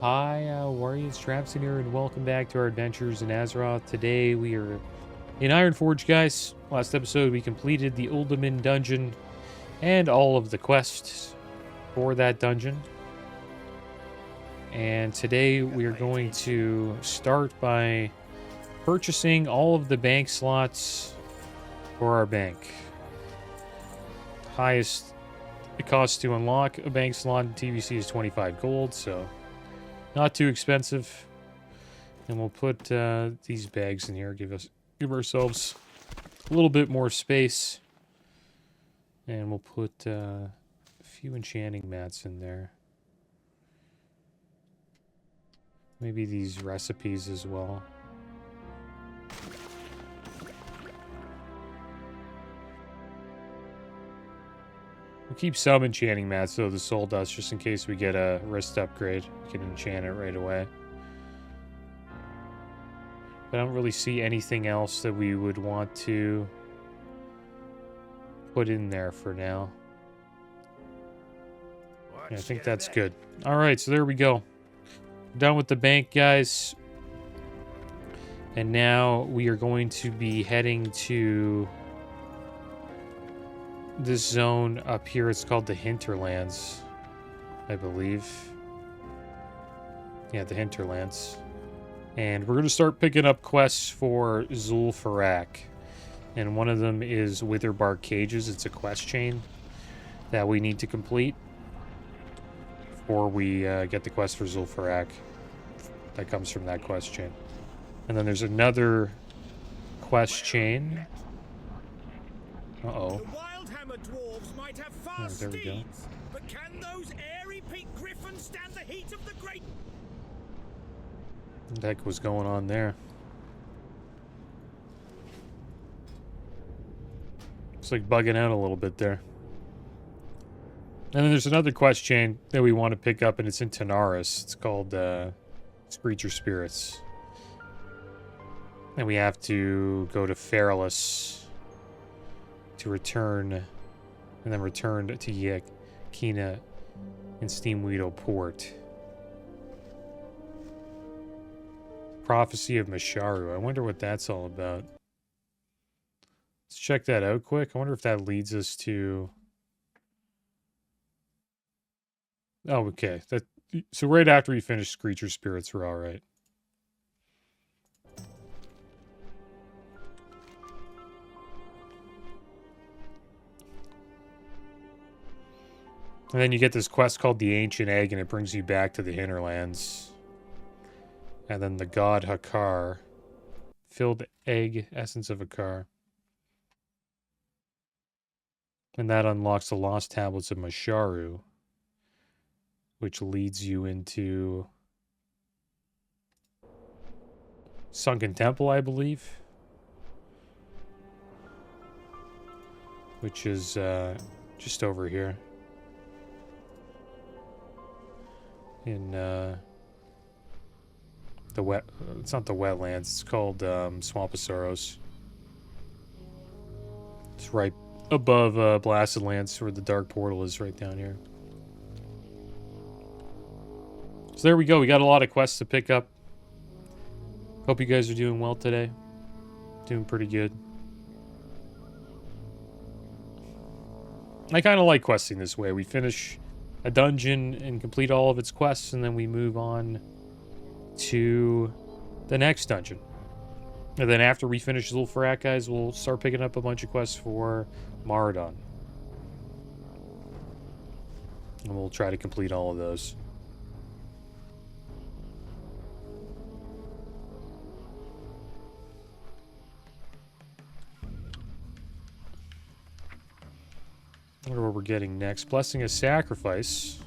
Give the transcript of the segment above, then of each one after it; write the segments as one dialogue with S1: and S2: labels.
S1: Hi, Warriors, Trapson here, and welcome back to our adventures in Azeroth. Today we are in Ironforge, guys. Last episode we completed the Uldaman dungeon and all of the quests for that dungeon. And today we are going to start by purchasing all of the bank slots for our bank. Highest it costs to unlock a bank slot in TBC is 25 gold, so not too expensive. And we'll put these bags in here, give ourselves a little bit more space. And we'll put a few enchanting mats in there. Maybe these recipes as well. We'll keep some enchanting mats, though, the soul dust, just in case we get a wrist upgrade. We can enchant it right away. But I don't really see anything else that we would want to put in there for now. Yeah, I think that's good. Alright, so there we go. Done with the bank, guys. And now we are going to be heading to this zone up here. It's called the Hinterlands, I believe. Yeah, the Hinterlands. And we're going to start picking up quests for Zul'Farrak. And one of them is Witherbark Cages. It's a quest chain that we need to complete before we get the quest for Zul'Farrak. That comes from that quest chain. And then there's another quest chain. Uh-oh.
S2: Dwarves might have fast
S1: there we go.
S2: steeds, but can those airy peaked griffins stand the heat of the great?
S1: What the heck was going on there? It's like bugging out a little bit there. And then there's another quest chain that we want to pick up, and it's in Tanaris. It's called Screecher Spirits. And we have to go to Feralus to return, and then return to Yakina in Steamweedle Port. Prophecy of Masharu. I wonder what that's all about. Let's check that out quick. I wonder if that leads us to... Oh, okay. So right after we finish Screecher Spirits, we're alright. And then you get this quest called the Ancient Egg, and it brings you back to the Hinterlands. And then the God Hakar. Filled egg, essence of Hakar. And that unlocks the Lost Tablets of Masharu, which leads you into Sunken Temple, I believe. Which is just over here. In it's not the wetlands, it's called Swamp of Sorrows. It's right above Blasted Lands, where the Dark Portal is, right down here. So there we go, we got a lot of quests to pick up. Hope you guys are doing well today. Doing pretty good. I kind of like questing this way. We finish a dungeon and complete all of its quests, and then we move on to the next dungeon. And then after we finish Zul'Farrak, guys, we'll start picking up a bunch of quests for Maradon. And we'll try to complete all of those. I wonder what we're getting next. Blessing of Sacrifice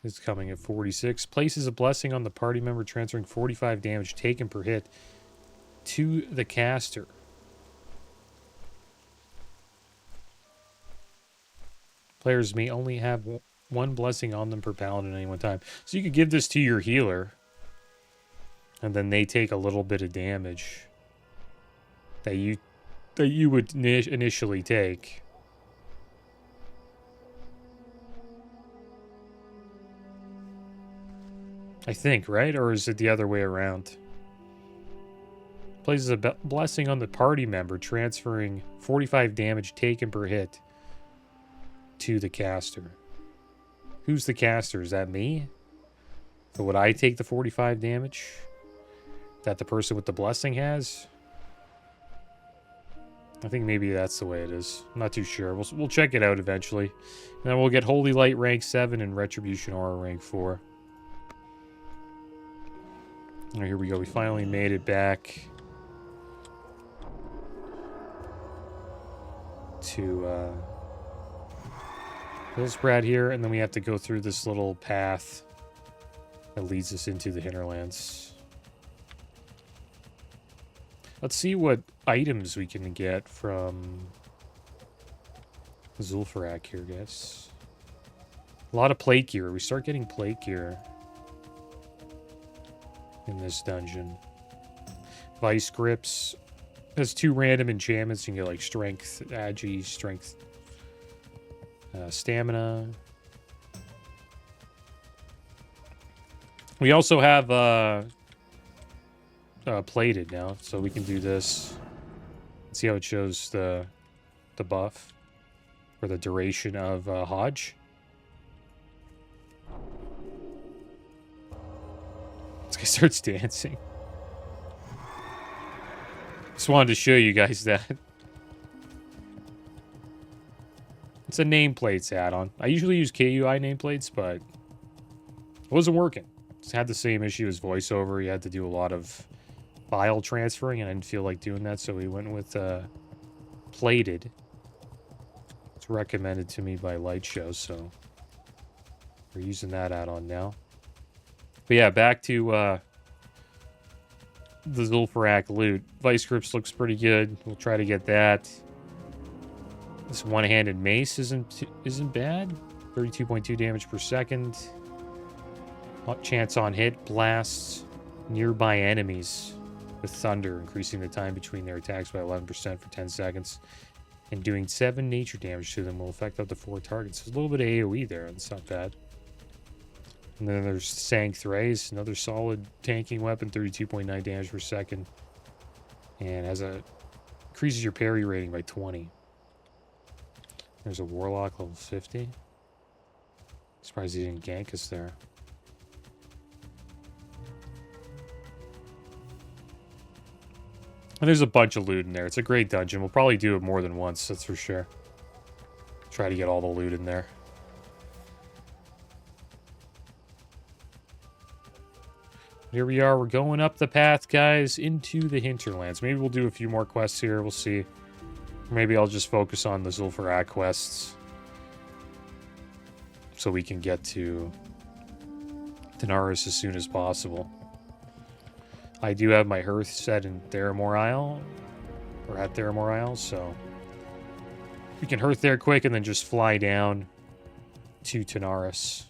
S1: is coming at 46. Places a blessing on the party member, transferring 45 damage taken per hit to the caster. Players may only have one blessing on them per paladin at any one time. So you could give this to your healer, and then they take a little bit of damage that you would initially take. I think, right? Or is it the other way around? Places a blessing on the party member, transferring 45 damage taken per hit to the caster. Who's the caster? Is that me? So would I take the 45 damage that the person with the blessing has? I think maybe that's the way it is. I'm not too sure. We'll check it out eventually. And then we'll get Holy Light rank 7 and Retribution Aura rank 4. Oh, here we go. We finally made it back to Hillsbrad here, and then we have to go through this little path that leads us into the hinterlands. Let's see what items we can get from Zul'Farrak here, guys. A lot of plate gear. We start getting plate gear in this dungeon. Vice grips. Has 2 random enchantments. You can get like strength, agi, strength, stamina. We also have plated now, so we can do this. See how it shows the buff for the duration of Hodge. This guy starts dancing. Just wanted to show you guys that. It's a nameplates add-on. I usually use KUI nameplates, but it wasn't working. It's had the same issue as voiceover. You had to do a lot of file transferring, and I didn't feel like doing that, so we went with plated. It's recommended to me by Lightshow, so we're using that add-on now. But yeah, back to the Zul'Farrak loot. Vice grips looks pretty good. We'll try to get that. This one-handed mace isn't bad. 32.2 damage per second. Chance on hit. Blasts nearby enemies with thunder, increasing the time between their attacks by 11% for 10 seconds. And doing 7 nature damage to them will affect up to 4 targets. There's a little bit of AoE there. That's not bad. And then there's Sank Thrace, another solid tanking weapon, 32.9 damage per second. And increases your parry rating by 20. There's a Warlock level 50. Surprised he didn't gank us there. And there's a bunch of loot in there. It's a great dungeon. We'll probably do it more than once, that's for sure. Try to get all the loot in there. Here we are. We're going up the path, guys, into the hinterlands. Maybe we'll do a few more quests here. We'll see. Maybe I'll just focus on the Zul'Farrak quests so we can get to Narcissus as soon as possible. I do have my hearth set in Theramore Isle, or at Theramore Isle, so we can hearth there quick and then just fly down to Narcissus.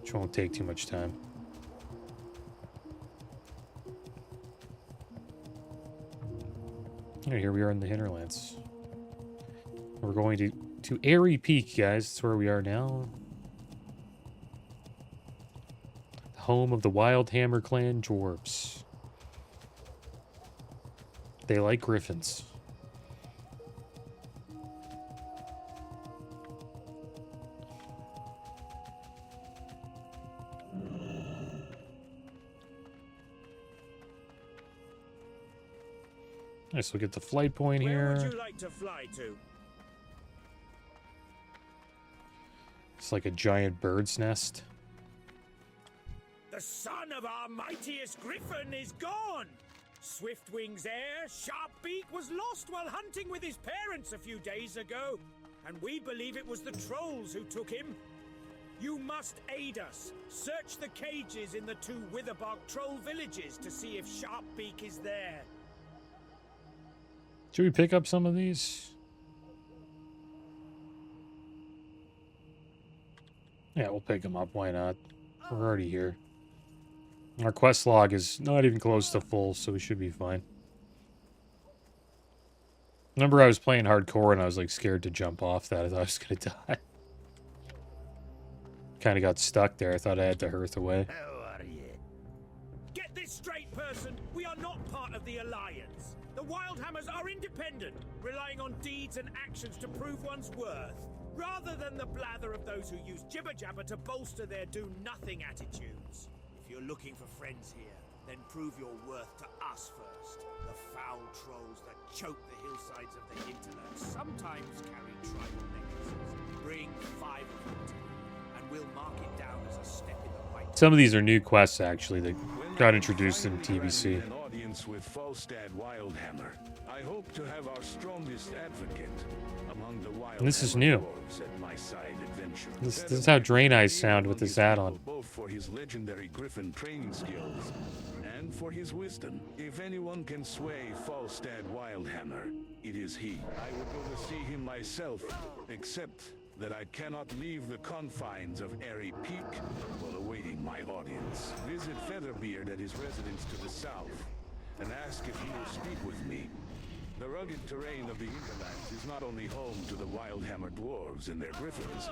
S1: Which won't take too much time. Right, here we are in the hinterlands. We're going to Airy Peak, guys. That's where we are now. The home of the Wildhammer clan dwarves. They like griffins. Nice, we'll get the flight point here.
S2: Where would you like to fly to?
S1: It's like a giant bird's nest.
S2: The son of our mightiest griffin is gone. Swiftwing's heir, Sharpbeak, was lost while hunting with his parents a few days ago, and we believe it was the trolls who took him. You must aid us. Search the cages in the 2 Witherbark troll villages to see if Sharpbeak is there.
S1: Should we pick up some of these? Yeah, we'll pick them up. Why not? We're already here. Our quest log is not even close to full, so we should be fine. Remember I was playing hardcore and I was like scared to jump off that. I thought I was going to die. Kind of got stuck there. I thought I had to hearth away.
S2: How are you? Get this straight, person. We are not part of the Alliance. The Wildhammers are independent, relying on deeds and actions to prove one's worth, rather than the blather of those who use jibber-jabber to bolster their do-nothing attitudes. If you're looking for friends here, then prove your worth to us first. The foul trolls that choke the hillsides of the hinterland sometimes carry tribal necklaces. Bring 5 of them to me, and we'll mark it down as a step in the right.
S1: Some of these are new quests, actually, that got introduced in TBC.
S3: An audience with Falstad Wildhammer. I hope to have our strongest advocate among the Wildhammer.
S1: And this is new.
S3: Dwarves at my side adventure.
S1: This is how Drain Eyes sound with this add-on.
S3: Both for his legendary griffin training skills and for his wisdom. If anyone can sway Falstad Wildhammer, it is he. I would go to see him myself, except that I cannot leave the confines of Airy Peak while awaiting my audience. Visit Featherbeard at his residence to the south and ask if he will speak with me. The rugged terrain of the hinterlands is not only home to the Wildhammer dwarves and their griffins,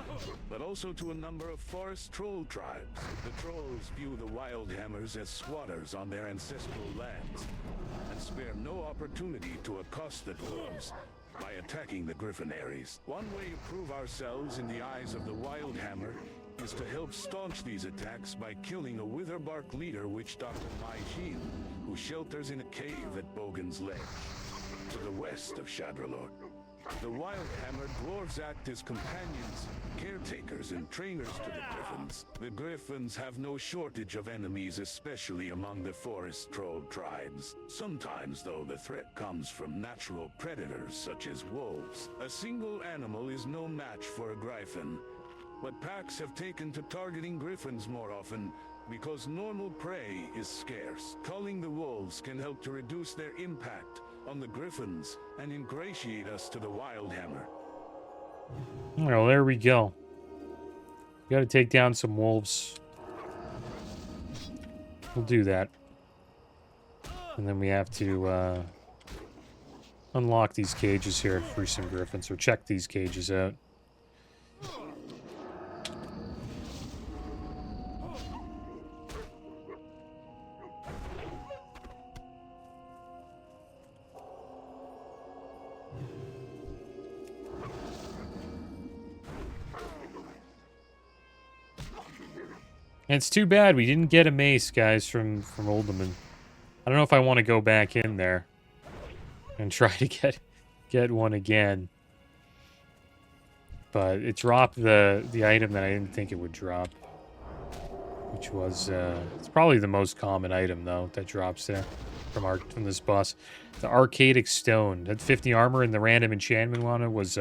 S3: but also to a number of forest troll tribes. The trolls view the Wildhammers as squatters on their ancestral lands, and spare no opportunity to accost the dwarves by attacking the Griffonaries. One way to prove ourselves in the eyes of the Wildhammer is to help staunch these attacks by killing a Witherbark leader, Witch Doctor Maijin, who shelters in a cave at Bogan's Ledge, to the west of Shadralord. The Wildhammer dwarves act as companions, caretakers, and trainers to the Griffins. The Griffins have no shortage of enemies, especially among the forest troll tribes. Sometimes, though, the threat comes from natural predators such as wolves. A single animal is no match for a Griffin, but packs have taken to targeting Griffins more often because normal prey is scarce. Culling the wolves can help to reduce their impact on the Griffins and ingratiate us to the Wildhammer.
S1: Well, there we go. We gotta take down some wolves. We'll do that. And then we have to unlock these cages here for some griffins, or check these cages out. And it's too bad we didn't get a mace, guys, from Olderman. I don't know if I want to go back in there and try to get one again. But it dropped the item that I didn't think it would drop, which was it's probably the most common item though that drops there from this boss. The Arcadic Stone had 50 armor, and the random enchantment on it was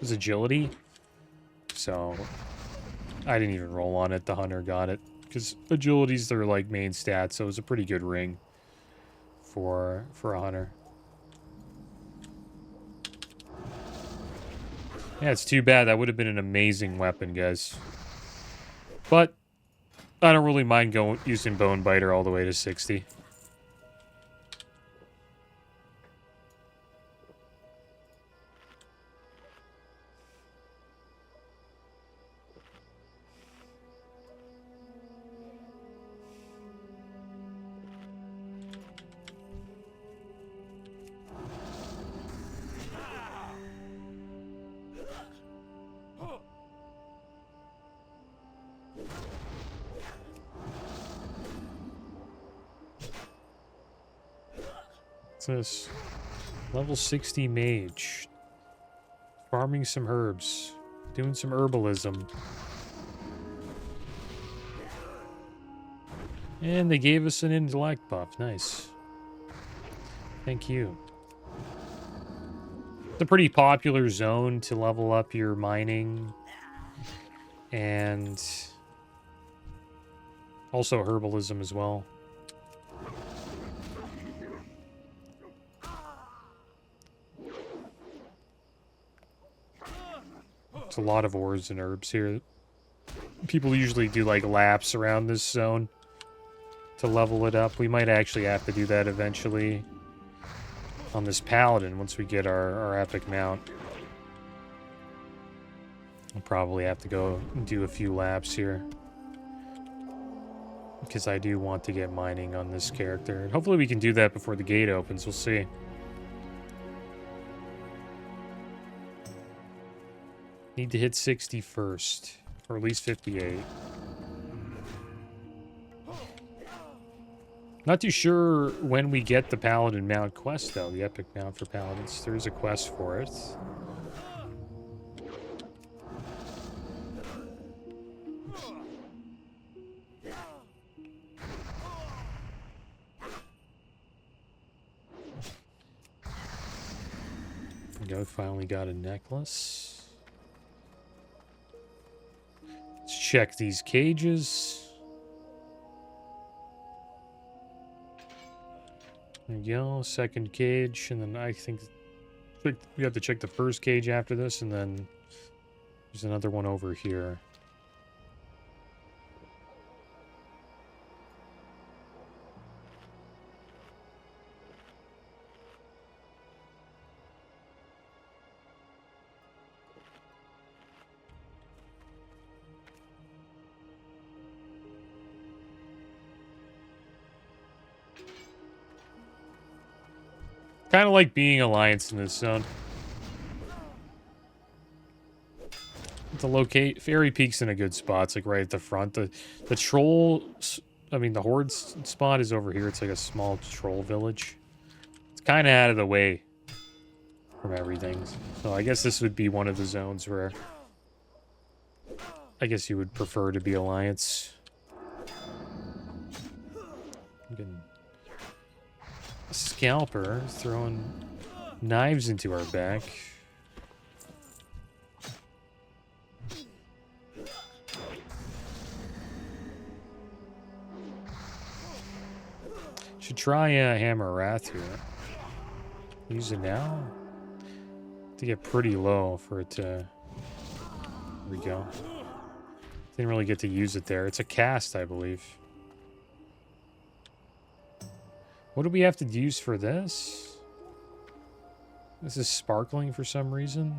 S1: agility. So I didn't even roll on it. The hunter got it because agility's their like main stat, so it was a pretty good ring for a hunter. Yeah, it's too bad. That would have been an amazing weapon, guys. But I don't really mind using Bone Biter all the way to 60. This level 60 mage, farming some herbs, doing some herbalism, and they gave us an intellect buff. Nice, thank you. It's a pretty popular zone to level up your mining and also herbalism as well. A lot of ores and herbs here. People usually do like laps around this zone to level it up. We might actually have to do that eventually. on this Paladin once we get our epic mount. I'll probably have to go and do a few laps here. Because I do want to get mining on this character. And hopefully we can do that before the gate opens. We'll see. Need to hit 60 first. Or at least 58. Not too sure when we get the Paladin mount quest, though. The epic mount for Paladins. There is a quest for it. There we go. Finally got a necklace. Let's check these cages. There we go, second cage, and then I think we have to check the first cage after this, and then there's another one over here. Kind of like being Alliance in this zone. The locate Fairy Peak's in a good spot. It's like right at the front. The troll, I mean the horde spot is over here. It's like a small troll village. It's kind of out of the way from everything. So I guess this would be one of the zones where I guess you would prefer to be Alliance. You can Scalper throwing knives into our back. Should try Hammer Wrath here. Use it now. To get pretty low for it to. There we go. Didn't really get to use it there. It's a cast, I believe. What do we have to use for this? This is sparkling for some reason.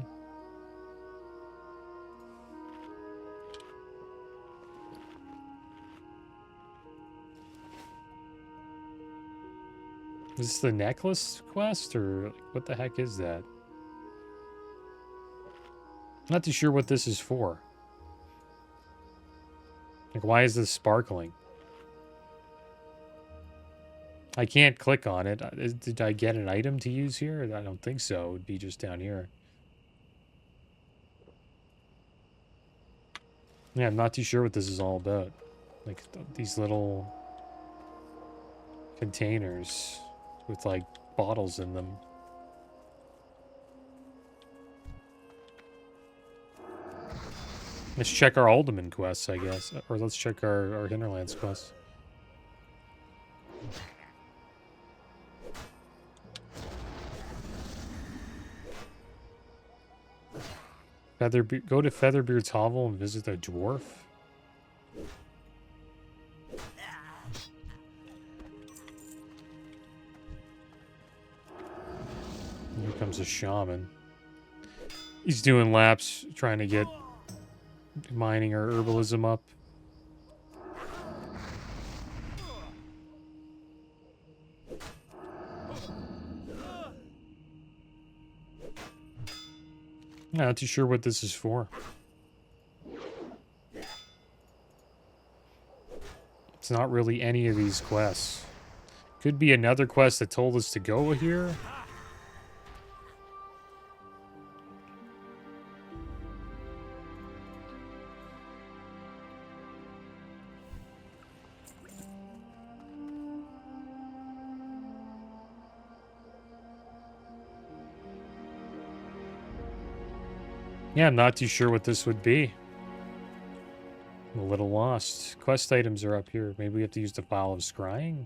S1: Is this the necklace quest, or what the heck is that? Not too sure what this is for. Like, why is this sparkling? I can't click on it. Did I get an item to use here? I don't think so. It would be just down here. Yeah, I'm not too sure what this is all about. Like, these little containers with, like, bottles in them. Let's check our Alderman quests, I guess. Or let's check our Hinterlands quests. Go to Featherbeard's hovel and visit the dwarf. Here comes a shaman. He's doing laps, trying to get mining or herbalism up. Not too sure what this is for. It's not really any of these quests. Could be another quest that told us to go here. Yeah, I'm not too sure what this would be. I'm a little lost. Quest items are up here. Maybe we have to use the File of Scrying?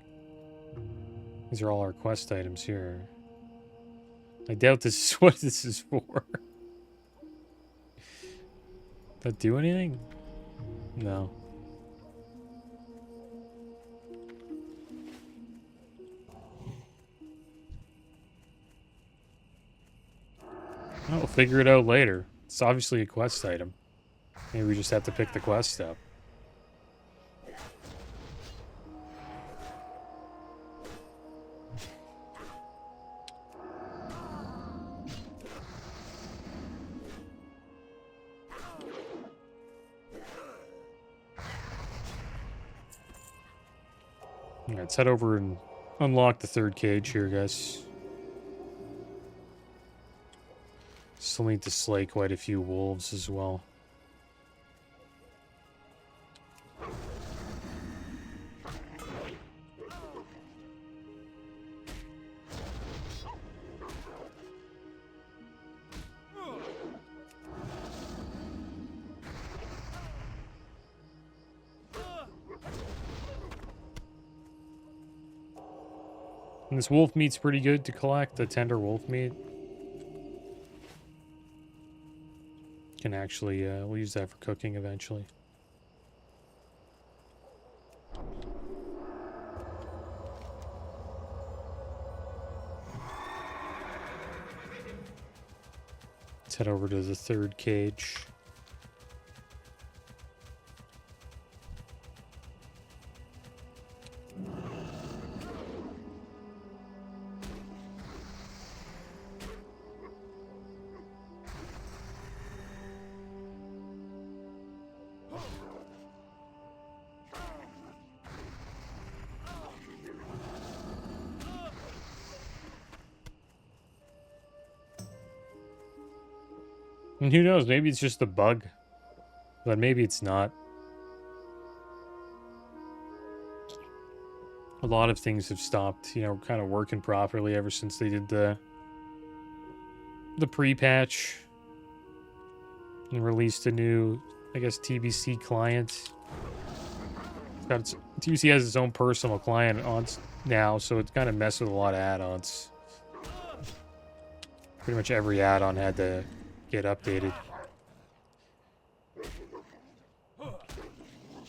S1: These are all our quest items here. I doubt this is what this is for. That do anything? No. We'll figure it out later. It's obviously a quest item. Maybe we just have to pick the quest up. Let's head over and unlock the third cage here, guys. Still need to slay quite a few wolves as well. And this wolf meat's pretty good to collect, the tender wolf meat. Can actually, we'll use that for cooking eventually. Let's head over to the third cage. And who knows, maybe it's just a bug. But maybe it's not. A lot of things have stopped, you know, kind of working properly ever since they did the pre-patch. And released a new, I guess, TBC client. TBC has its own personal client on now, so it's kind of messed with a lot of add-ons. Pretty much every add-on had to get updated.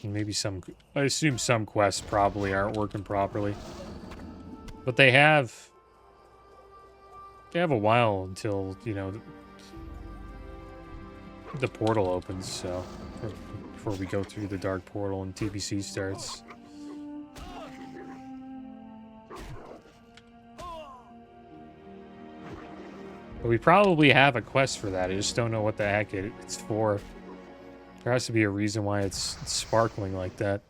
S1: And maybe some, I assume some quests probably aren't working properly. But they have a while until, you know, the portal opens, so before we go through the dark portal and TBC starts. But we probably have a quest for that. I just don't know what the heck it's for. There has to be a reason why it's sparkling like that.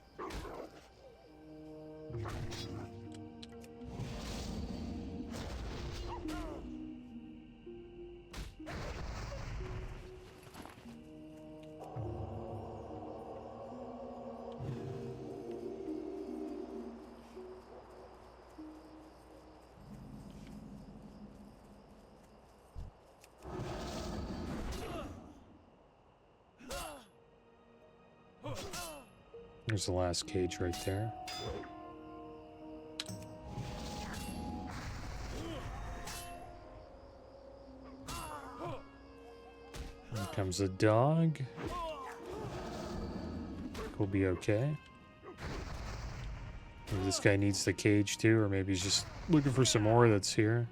S1: There's the last cage right there. Here comes the dog. We'll be okay. Maybe this guy needs the cage too, or maybe he's just looking for some more that's here.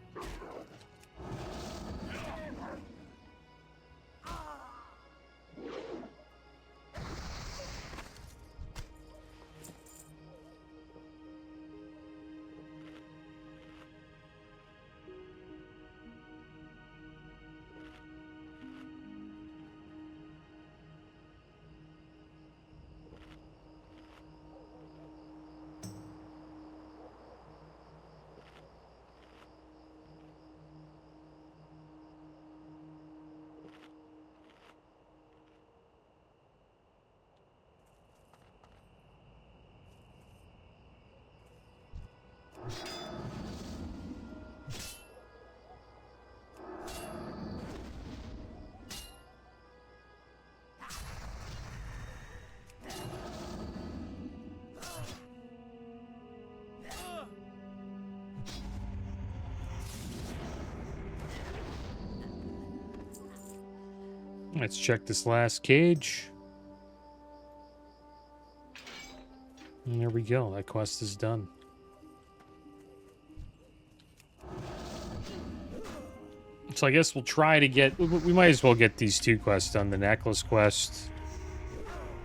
S1: Let's check this last cage. And there we go. That quest is done. So I guess we'll try to get... We might as well get these 2 quests done. The necklace quest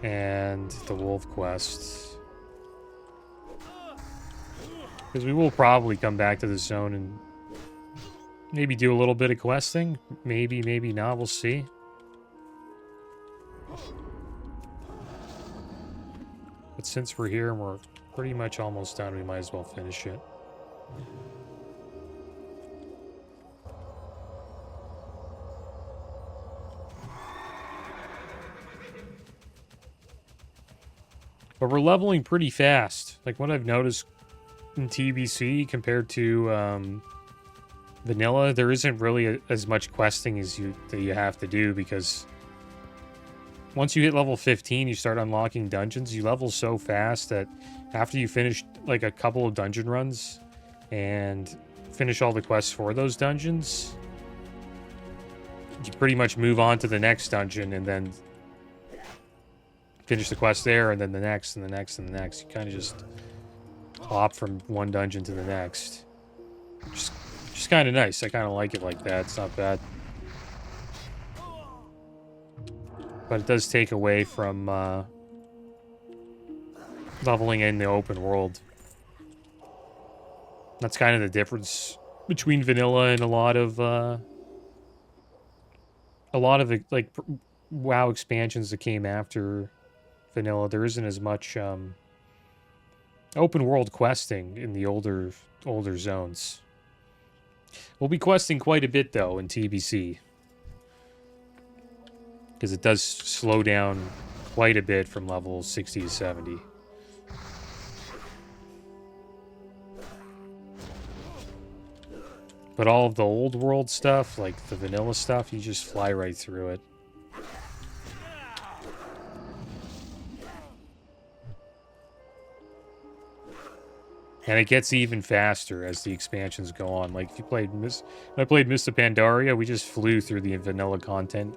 S1: and the wolf quest. Because we will probably come back to the zone and maybe do a little bit of questing. Maybe, maybe not. We'll see. But since we're here and we're pretty much almost done, we might as well finish it. But we're leveling pretty fast. Like what I've noticed in TBC compared to vanilla, there isn't really as much questing as you have to do, because once you hit level 15, you start unlocking dungeons. You level so fast that after you finish like a couple of dungeon runs and finish all the quests for those dungeons, you pretty much move on to the next dungeon and then finish the quest there, and then the next and the next and the next. You kind of just hop from one dungeon to the next. Just kind of nice. I kind of like it like that. It's not bad. But it does take away from leveling in the open world. That's kind of the difference between vanilla and a lot of like WoW expansions that came after vanilla. There isn't as much open world questing in the older zones. We'll be questing quite a bit though in TBC, because it does slow down quite a bit from level 60 to 70. But all of the old world stuff, like the vanilla stuff, you just fly right through it. And it gets even faster as the expansions go on. Like if you played when I played Mist of Pandaria, we just flew through the vanilla content.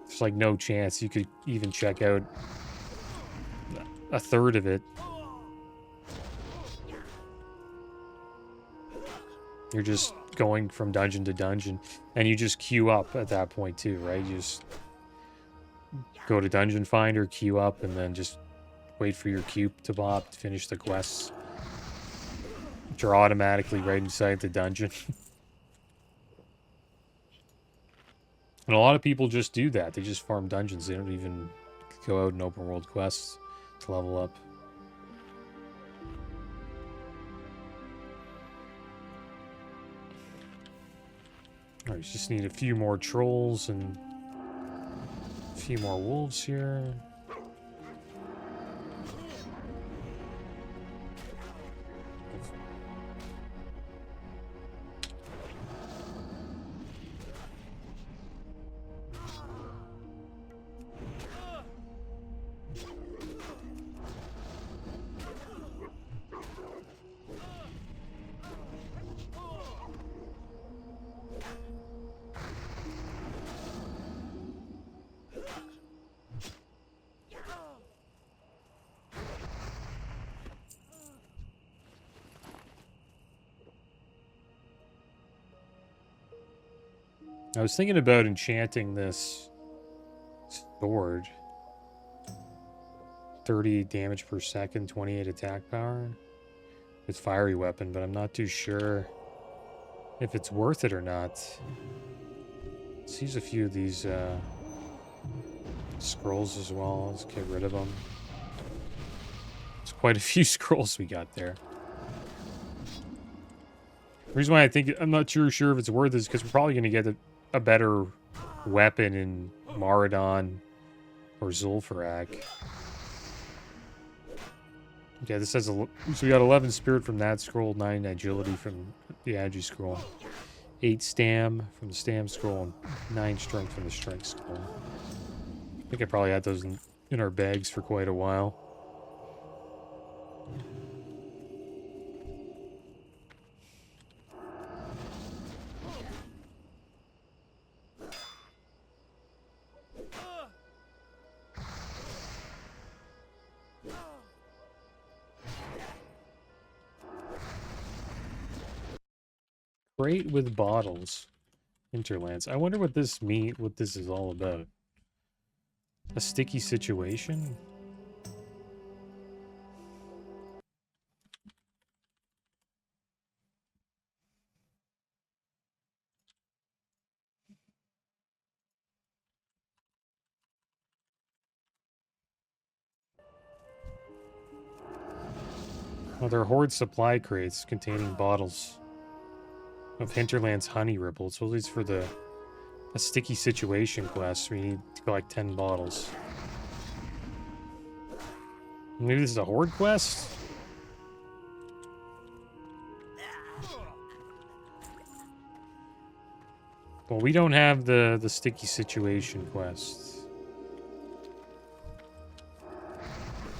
S1: There's like no chance you could even check out a third of it. You're just going from dungeon to dungeon, and you just queue up at that point too, right? You just go to Dungeon Finder, queue up, and then just wait for your queue to pop to finish the quests, which are automatically right inside the dungeon. And a lot of people just do that. They just farm dungeons. They don't even go out and open world quests to level up. Alright, just need a few more trolls and a few more wolves here. I was thinking about enchanting this sword. 30 damage per second, 28 attack power with fiery weapon, but I'm not too sure if it's worth it or not. Let's use a few of these scrolls as well. Let's get rid of them. There's quite a few scrolls we got there. The reason why I'm not sure if it's worth it is because we're probably going to get a better weapon in Maradon or Zul'Farrak. Okay, this has so we got 11 spirit from that scroll, 9 agility from the Agi scroll, 8 stam from the stam scroll, and 9 strength from the strength scroll. I think I probably had those in our bags for quite a while. Crate with bottles. Hinterlands. I wonder what this is all about. A sticky situation? Well, they're horde supply crates containing bottles of Hinterland's honey ripple. So these for a sticky situation quest. We need to collect 10 bottles. Maybe this is a horde quest? Well, we don't have the sticky situation quest.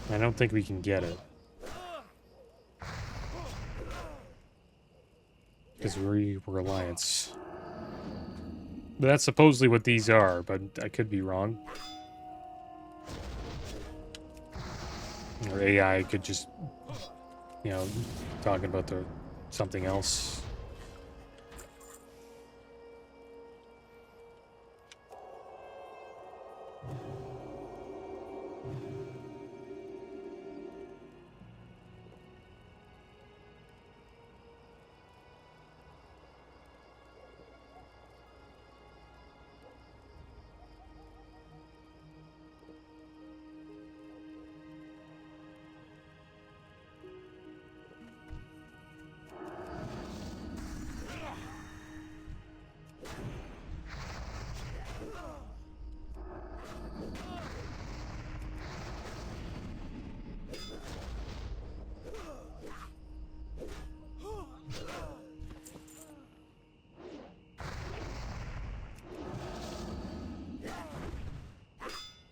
S1: I don't think we can get it. Because we're Alliance. But that's supposedly what these are, but I could be wrong. Or AI could just, you know, talking about something else.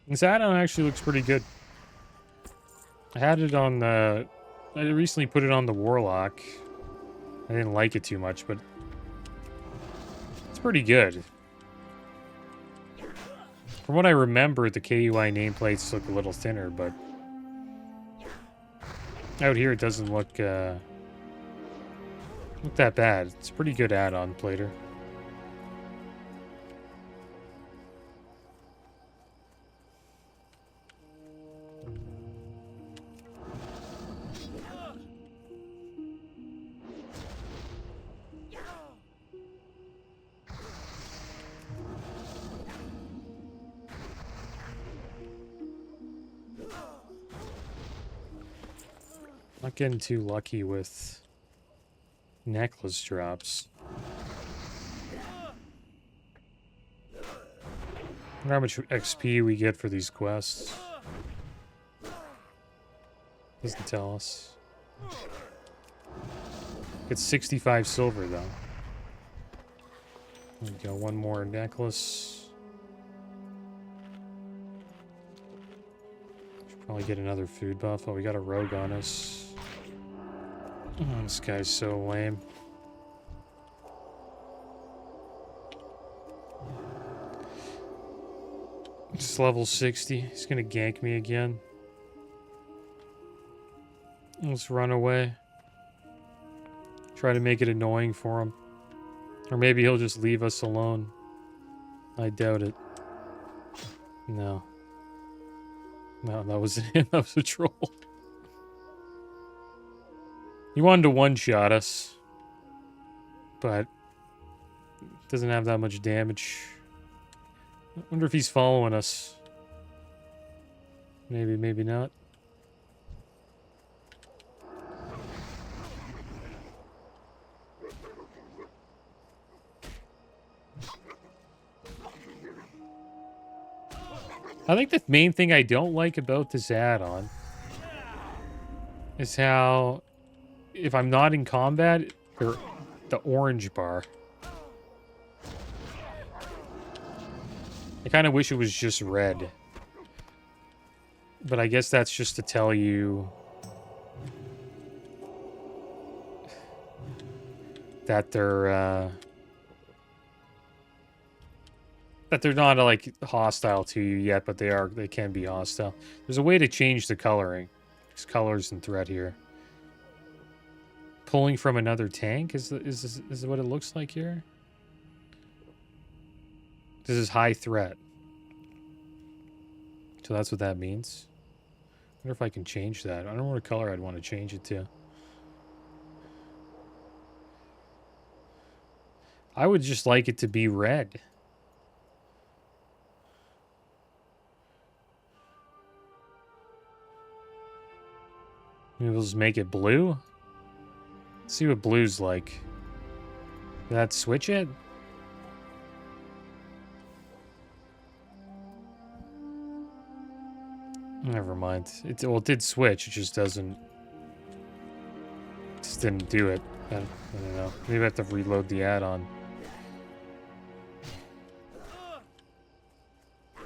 S1: This add-on actually looks pretty good. I had it on the... I recently put it on the Warlock. I didn't like it too much, but... it's pretty good. From what I remember, the KUI nameplates look a little thinner, but... out here it doesn't look that bad. It's a pretty good add-on, Plater. Not getting too lucky with necklace drops. I wonder how much XP we get for these quests. Doesn't tell us. It's 65 silver though. There we go, one more necklace. Should probably get another food buff. Oh, we got a rogue on us. Oh, this guy's so lame. Just level 60. He's gonna gank me again. Let's run away. Try to make it annoying for him. Or maybe he'll just leave us alone. I doubt it. No. No, that wasn't him. That was a troll. He wanted to one-shot us, but doesn't have that much damage. I wonder if he's following us. Maybe, maybe not. I think the main thing I don't like about this add-on is how... if I'm not in combat, the orange bar. I kind of wish it was just red. But I guess that's just to tell you that they're not like hostile to you yet, but they can be hostile. There's a way to change the coloring. There's colors in thread here. Pulling from another tank is what it looks like here. This is high threat. So that's what that means. I wonder if I can change that. I don't know what color I'd want to change it to. I would just like it to be red. Maybe we'll just make it blue? Let's see what blue's like. Did that switch it? Never mind. Well, it did switch. It just doesn't... Just didn't do it. I don't know. Maybe I have to reload the add-on.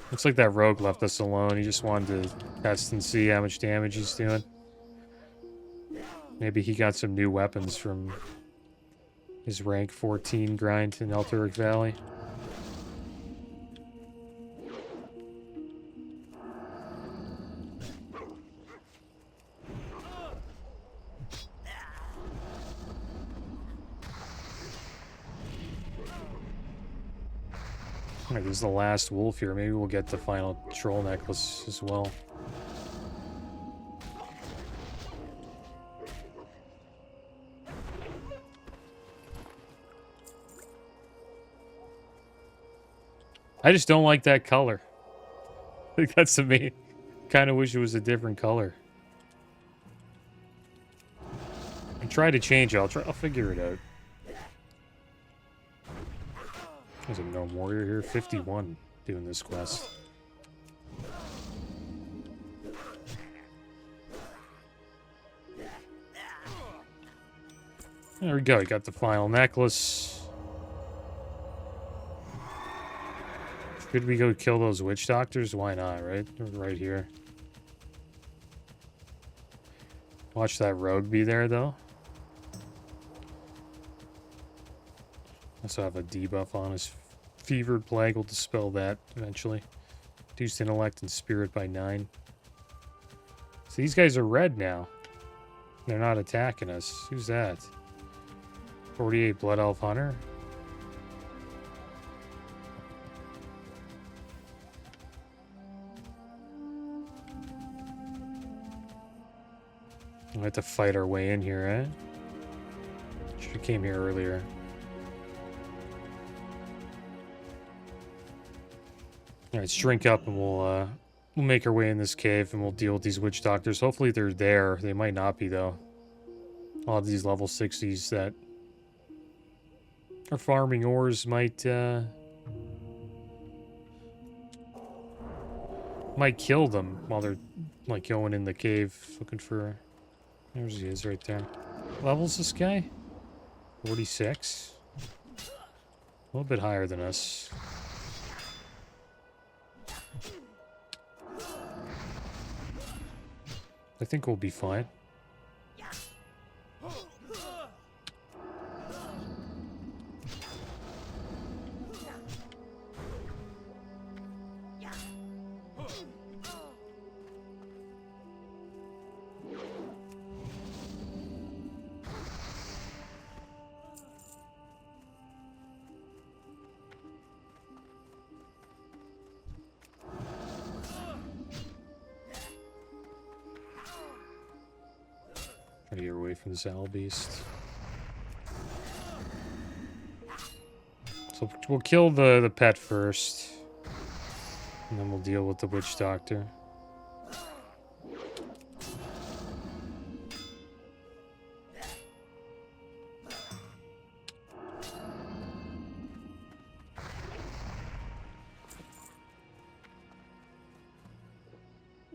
S1: Looks like that rogue left us alone. He just wanted to test and see how much damage he's doing. Maybe he got some new weapons from his rank 14 grind in Elteric Valley. Alright, this is the last wolf here. Maybe we'll get the final troll necklace as well. I just don't like that color. I think that's to me. Kind of wish it was a different color. I try to change it. I'll figure it out. There's a gnome warrior here. 51 doing this quest. There we go. We got the final necklace. Should we go kill those witch doctors? Why not, right? Right here. Watch that rogue be there, though. Also have a debuff on his fevered plague. We'll dispel that eventually. Reduced intellect and spirit by 9. So these guys are red now. They're not attacking us. Who's that? 48 Blood Elf Hunter? We have to fight our way in here, eh? Should have came here earlier. All right, shrink up and we'll make our way in this cave and we'll deal with these witch doctors. Hopefully they're there. They might not be though. A lot of these level 60s that are farming ores might kill them while they're like going in the cave looking for. There's he is right there. Levels this guy? 46. A little bit higher than us. I think we'll be fine. Try to get away from this owl beast. So we'll kill the pet first. And then we'll deal with the witch doctor.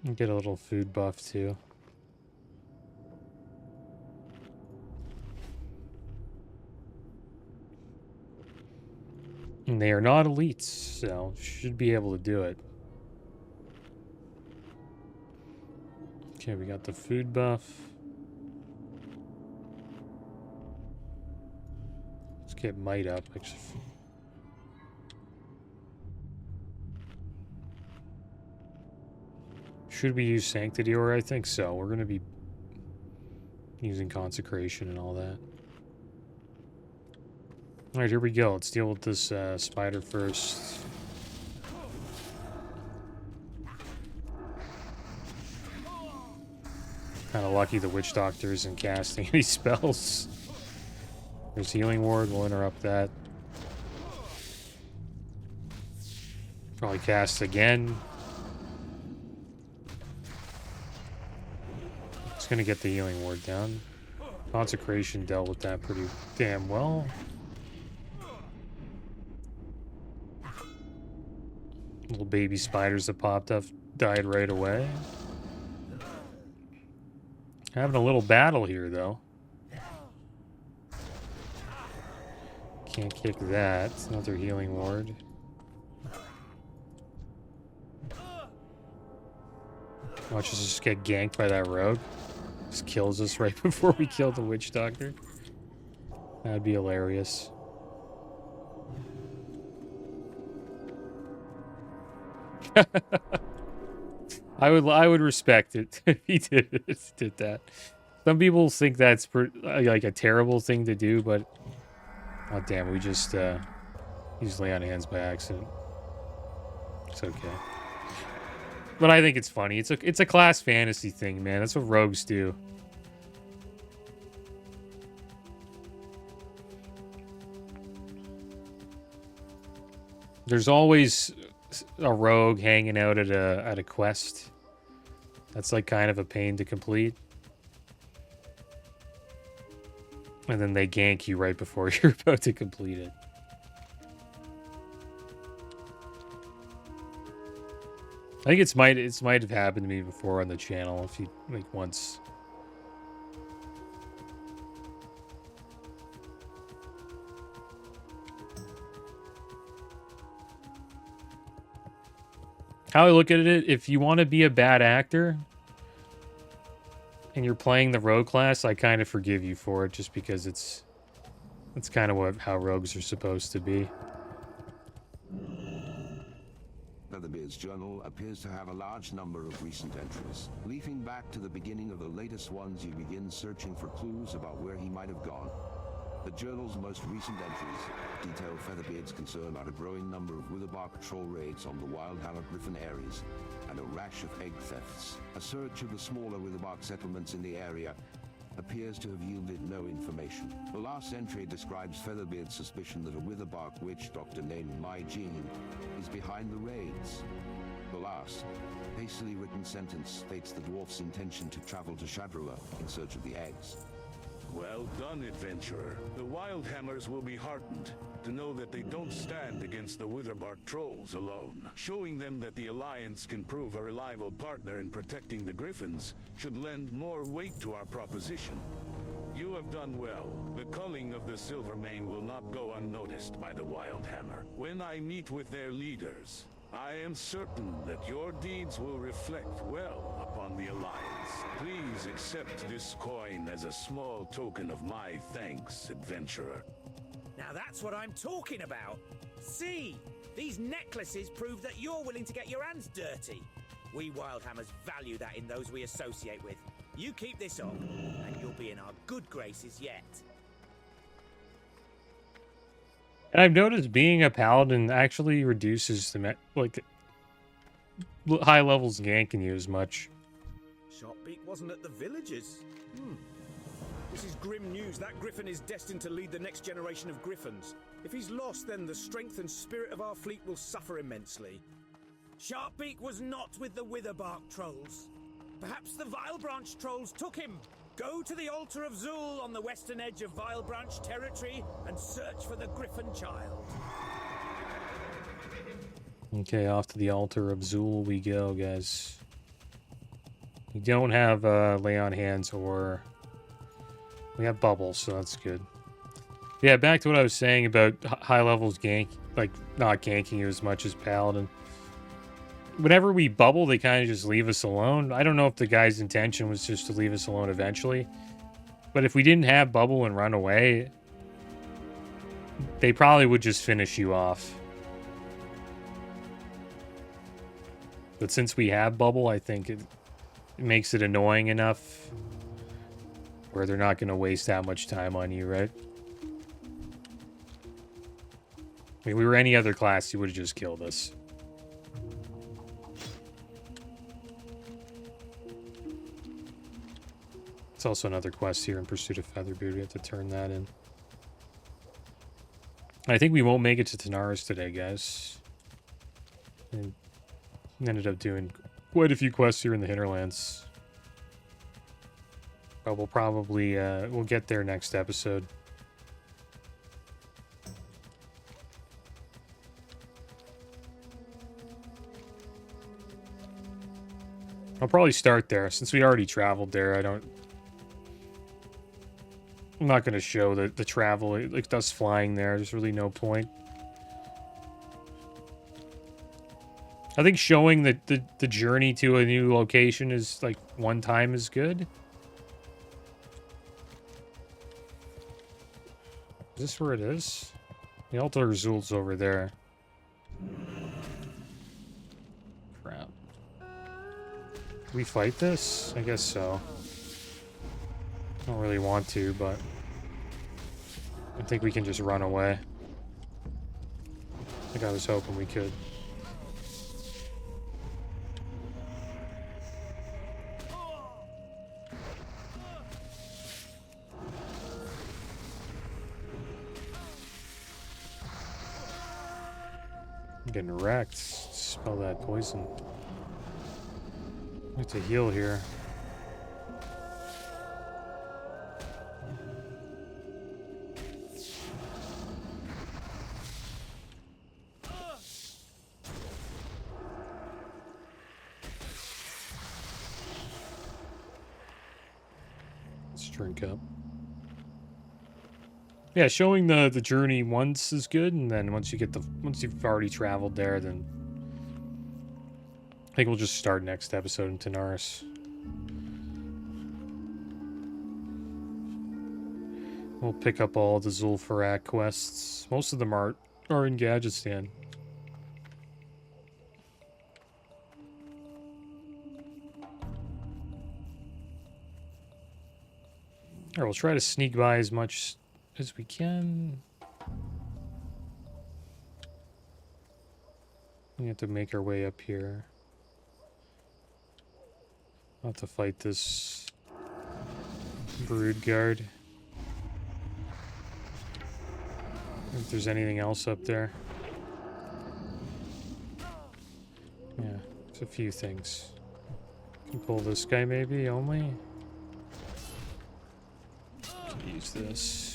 S1: And get a little food buff too. And they are not elites, so should be able to do it. Okay, we got the food buff. Let's get might up. Should we use Sanctity Ore? I think so. We're going to be using Consecration and all that. Alright, here we go. Let's deal with this spider first. Kind of lucky the Witch Doctor isn't casting any spells. There's Healing Ward. We'll interrupt that. Probably cast again. Just gonna get the Healing Ward down. Consecration dealt with that pretty damn well. Little baby spiders that popped up died right away. Having a little battle here, though. Can't kick that. It's another Healing Ward. Watch us just get ganked by that rogue. Just kills us right before we kill the Witch Doctor. That'd be hilarious. I would respect it if he did that. Some people think that's like a terrible thing to do, but oh damn, we just lay on hands by accident. It's okay. But I think it's funny. It's a class fantasy thing, man. That's what rogues do. There's always a rogue hanging out at a quest. That's like kind of a pain to complete. And then they gank you right before you're about to complete it. I think it might have happened to me before on the channel, if you like once. How I look at it, if you want to be a bad actor and you're playing the rogue class, I kind of forgive you for it, just because it's kind of how rogues are supposed to be.
S4: Featherbeard's journal appears to have a large number of recent entries. Leafing back to the beginning of the latest ones, you begin searching for clues about where he might have gone. The journal's most recent entries detail Featherbeard's concern about a growing number of Witherbark troll raids on the Wildhammer Griffin areas and a rash of egg thefts. A search of the smaller Witherbark settlements in the area appears to have yielded no information. The last entry describes Featherbeard's suspicion that a Witherbark witch doctor named Mai Jean is behind the raids. The last, hastily written sentence states the dwarf's intention to travel to Shadrua in search of the eggs.
S3: Well done, adventurer. The Wildhammers will be heartened to know that they don't stand against the Witherbark trolls alone. Showing them that the Alliance can prove a reliable partner in protecting the Griffins should lend more weight to our proposition. You have done well. The culling of the Silvermane will not go unnoticed by the Wildhammer. When I meet with their leaders, I am certain that your deeds will reflect well upon the Alliance. Please accept this coin as a small token of my thanks, adventurer.
S2: Now that's what I'm talking about. See, these necklaces prove that you're willing to get your hands dirty. We Wildhammers value that in those we associate with. You keep this on, and you'll be in our good graces yet.
S1: And I've noticed being a paladin actually reduces the high levels ganking you as much.
S2: Sharpbeak wasn't at the villages. This is grim news. That griffin is destined to lead the next generation of griffins. If he's lost, then the strength and spirit of our fleet will suffer immensely. Sharpbeak was not with the Witherbark trolls. Perhaps the Vilebranch trolls took him. Go to the altar of Zul on the western edge of Vilebranch territory and search for the Griffin child.
S1: Okay, off to the altar of Zul we go, guys. We don't have lay on hands, or we have bubbles, so that's good. Yeah, back to what I was saying about high levels gank, like not ganking you as much as paladin. Whenever we bubble, they kind of just leave us alone. I don't know if the guy's intention was just to leave us alone eventually. But if we didn't have bubble and run away, they probably would just finish you off. But since we have bubble, I think it makes it annoying enough where they're not going to waste that much time on you, right? I mean, we were any other class, you would have just killed us. It's also another quest here in Pursuit of Featherbeard. We have to turn that in. I think we won't make it to Tanaris today, guys. And ended up doing quite a few quests here in the hinterlands. But we'll probably, we'll get there next episode. I'll probably start there. Since we already traveled there, I'm not going to show the travel, like us flying there. There's really no point. I think showing the journey to a new location is like one time is good. Is this where it is? The Altar Azul's over there. Crap. We fight this? I guess so. Don't really want to, but I think we can just run away. I think I was hoping we could. I'm getting wrecked. Smell that poison. I have to heal here. Let's drink up. Yeah, showing the journey once is good, and then once you've already traveled there, then I think we'll just start next episode in Tanaris. We'll pick up all the Zul'Farrak quests. Most of them are in Gadgetzan. Alright, we'll try to sneak by as much as we can. We have to make our way up here. I'll have to fight this brood guard. If there's anything else up there. Yeah, there's a few things. Can pull this guy maybe only. Can use this.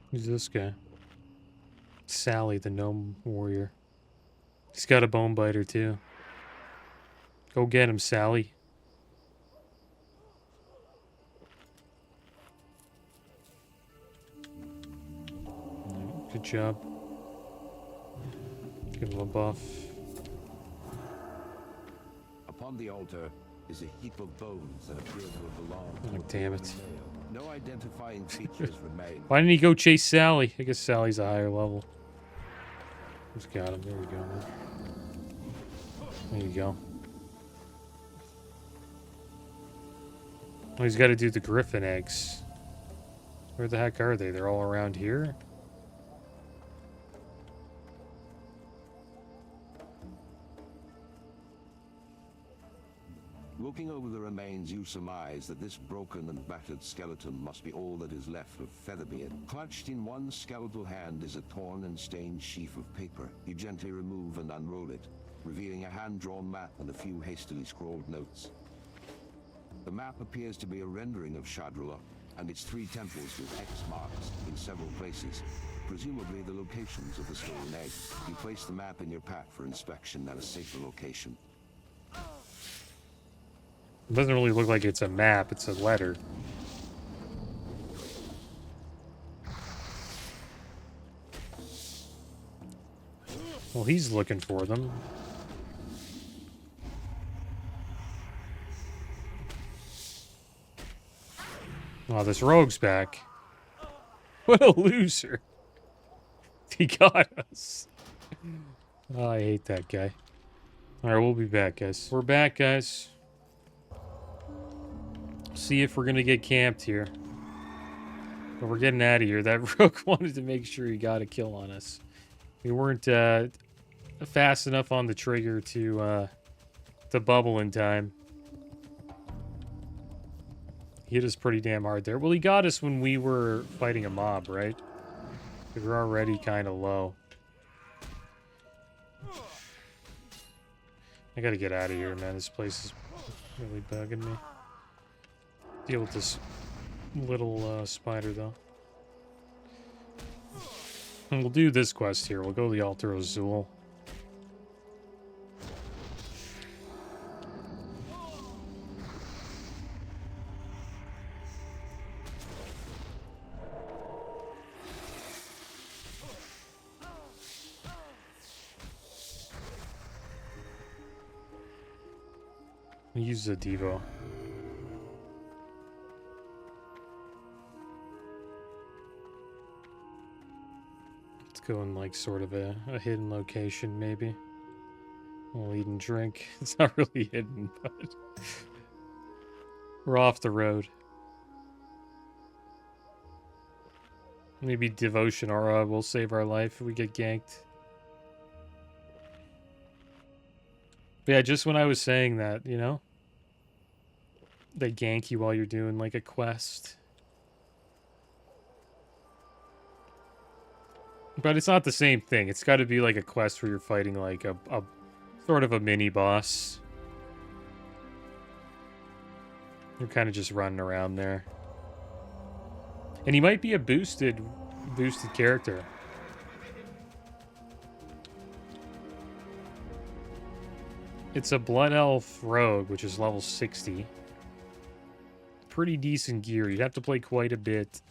S1: Who's this guy? Sally, the gnome warrior. He's got a bone biter too. Go get him, Sally. Good job. Give him a buff.
S4: Upon the altar is a heap of bones that appear to have belonged to
S1: Oh, damn it.
S4: No identifying features remain.
S1: Why didn't he go chase Sally? I guess Sally's a higher level. Who's got him? There we go. There you go. Oh, he's got to do the griffin eggs. Where the heck are they? They're all around here?
S4: Looking over the remains, you surmise that this broken and battered skeleton must be all that is left of Featherbeard. Clutched in one skeletal hand is a torn and stained sheaf of paper. You gently remove and unroll it, revealing a hand-drawn map and a few hastily scrawled notes. The map appears to be a rendering of Shadrula and its 3 temples with X marks in several places, presumably the locations of the stolen egg. You place the map in your pack for inspection at a safer location.
S1: It doesn't really look like it's a map, it's a letter. Well, he's looking for them. Oh, this rogue's back. What a loser. He got us. Oh, I hate that guy. Alright, we'll be back, guys. We're back, guys. See if we're gonna get camped here. But we're getting out of here. That rogue wanted to make sure he got a kill on us. We weren't fast enough on the trigger to bubble in time. He hit us pretty damn hard there. Well, he got us when we were fighting a mob, right? We were already kind of low. I gotta get out of here, man. This place is really bugging me. Deal with this little spider, though. And we'll do this quest here. We'll go to the Altar of Azul. Use the Devo. Let's go in like sort of a hidden location, maybe. We'll eat and drink. It's not really hidden, but we're off the road. Maybe Devotion Aura will save our life if we get ganked. But yeah, just when I was saying that, you know? They gank you while you're doing like a quest. But it's not the same thing. It's got to be like a quest where you're fighting like a sort of a mini boss. You're kind of just running around there. And he might be a boosted character. It's a Blood Elf Rogue, which is level 60. Pretty decent gear. You'd have to play quite a bit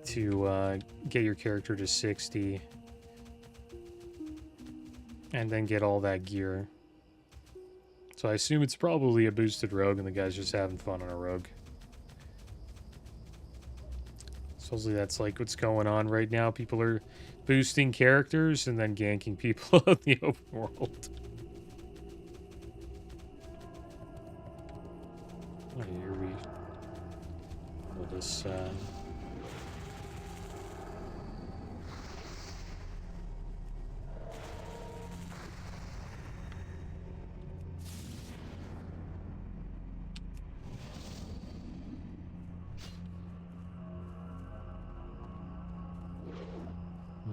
S1: to get your character to 60. And then get all that gear. So I assume it's probably a boosted rogue and the guy's just having fun on a rogue. Supposedly that's like what's going on right now. People are boosting characters and then ganking people in the open world. Oh, here we'll just oh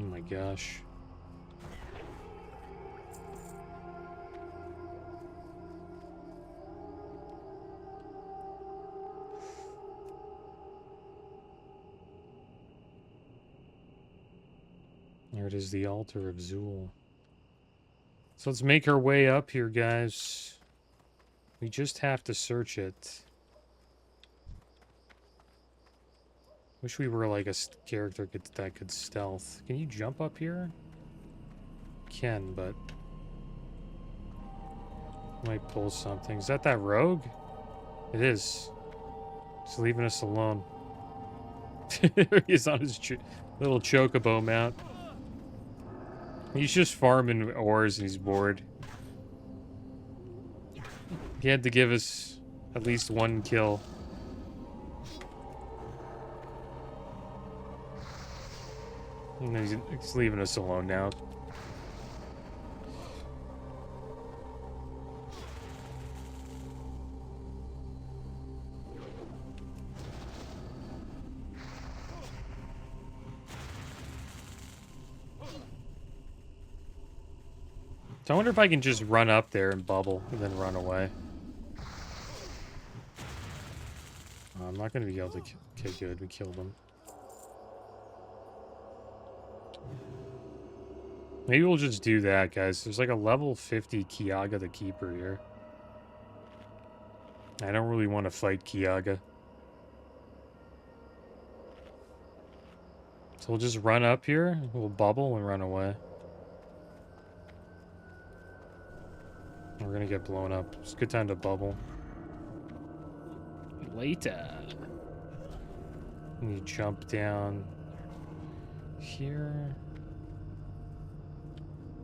S1: my gosh. There it is, the Altar of Zul. So let's make our way up here, guys. We just have to search it. Wish we were like a character that could stealth. Can you jump up here? Can, but might pull something. Is that rogue? It is. Just leaving us alone. He's on his little chocobo mount. He's just farming ores and he's bored. He had to give us at least one kill. And he's leaving us alone now. So I wonder if I can just run up there and bubble and then run away. I'm not going to be able to... Okay, good. We killed him. Maybe we'll just do that, guys. There's like a level 50 Kiaga the Keeper here. I don't really want to fight Kiaga. So we'll just run up here. We'll bubble and run away. We're gonna get blown up. It's a good time to bubble. Later. And you jump down. here.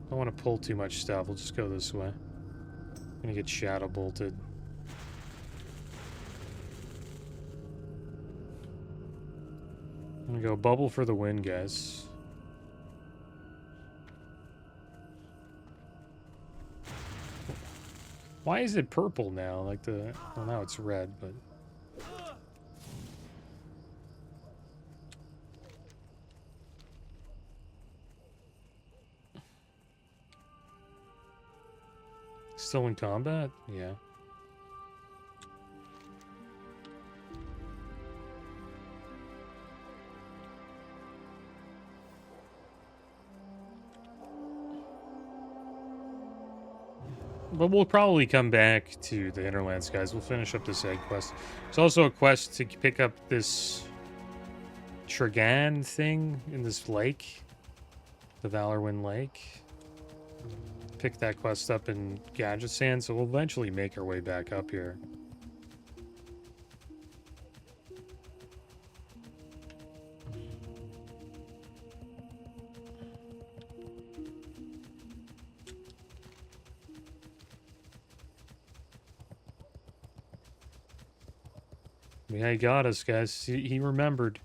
S1: I don't want to pull too much stuff. We'll just go this way. Gonna get shadow bolted. I'm gonna go bubble for the win, guys. Why is it purple now? Like the... Well, now it's red, but... Still in combat? Yeah. But we'll probably come back to the Hinterlands, guys. We'll finish up this egg quest. There's also a quest to pick up this Tragan thing in this lake. The Valorwind Lake. Pick that quest up in Gadget Sand, so we'll eventually make our way back up here. Yeah, he got us, guys. He remembered.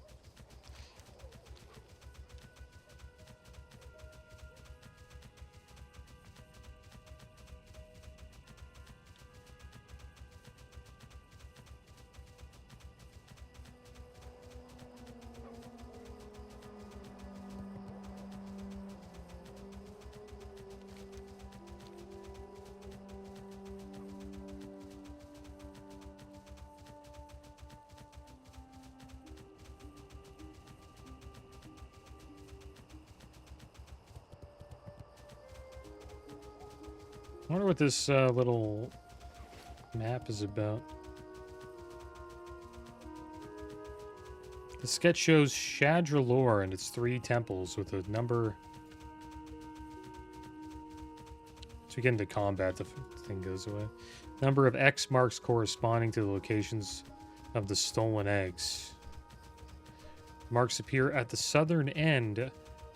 S1: I wonder what this little map is about. The sketch shows Shadralore and its 3 temples with a number. So we get into combat, the thing goes away. Number of X marks corresponding to the locations of the stolen eggs. Marks appear at the southern end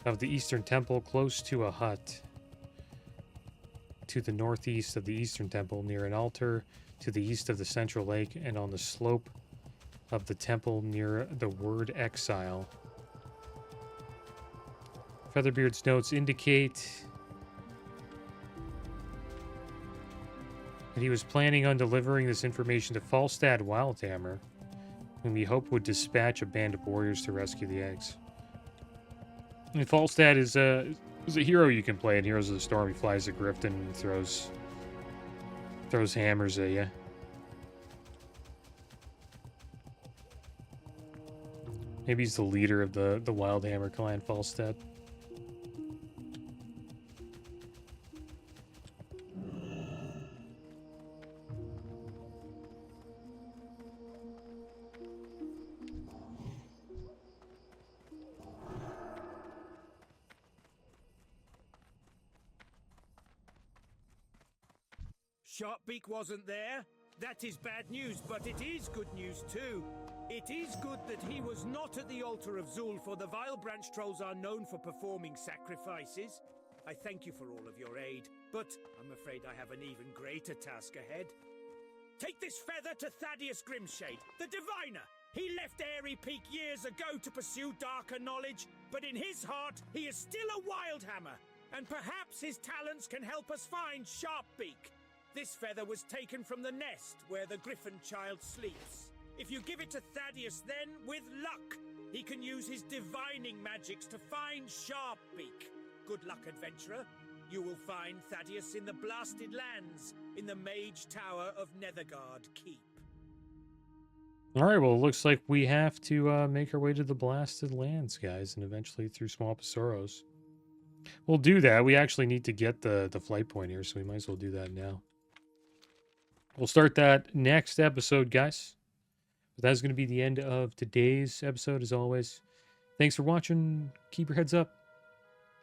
S1: of the eastern temple, close to a hut. To the northeast of the eastern temple, near an altar, to the east of the central lake, and on the slope of the temple near the word exile. Featherbeard's notes indicate that he was planning on delivering this information to Falstad Wildhammer, whom he hoped would dispatch a band of warriors to rescue the eggs. And Falstad is a hero you can play in Heroes of the Storm. He flies a Griffin and throws hammers at you. Maybe he's the leader of the Wildhammer clan, Falstad.
S2: Sharpbeak wasn't there. That is bad news, but it is good news too. It is good that he was not at the altar of Zul, for the Vile Branch Trolls are known for performing sacrifices. I thank you for all of your aid, but I'm afraid I have an even greater task ahead. Take this feather to Thaddeus Grimshade, the Diviner. He left Airy Peak years ago to pursue darker knowledge, but in his heart he is still a Wildhammer, and perhaps his talents can help us find Sharpbeak. This feather was taken from the nest where the Griffin child sleeps. If you give it to Thaddeus, then, with luck, he can use his divining magics to find Sharpbeak. Good luck, adventurer. You will find Thaddeus in the Blasted Lands, in the Mage Tower of Netherguard Keep.
S1: Alright, well, it looks like we have to make our way to the Blasted Lands, guys, and eventually through Swamp of Sorrows. We'll do that. We actually need to get the flight point here, so we might as well do that now. We'll start that next episode, guys. But that's going to be the end of today's episode, as always. Thanks for watching. Keep your heads up.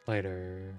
S1: Later.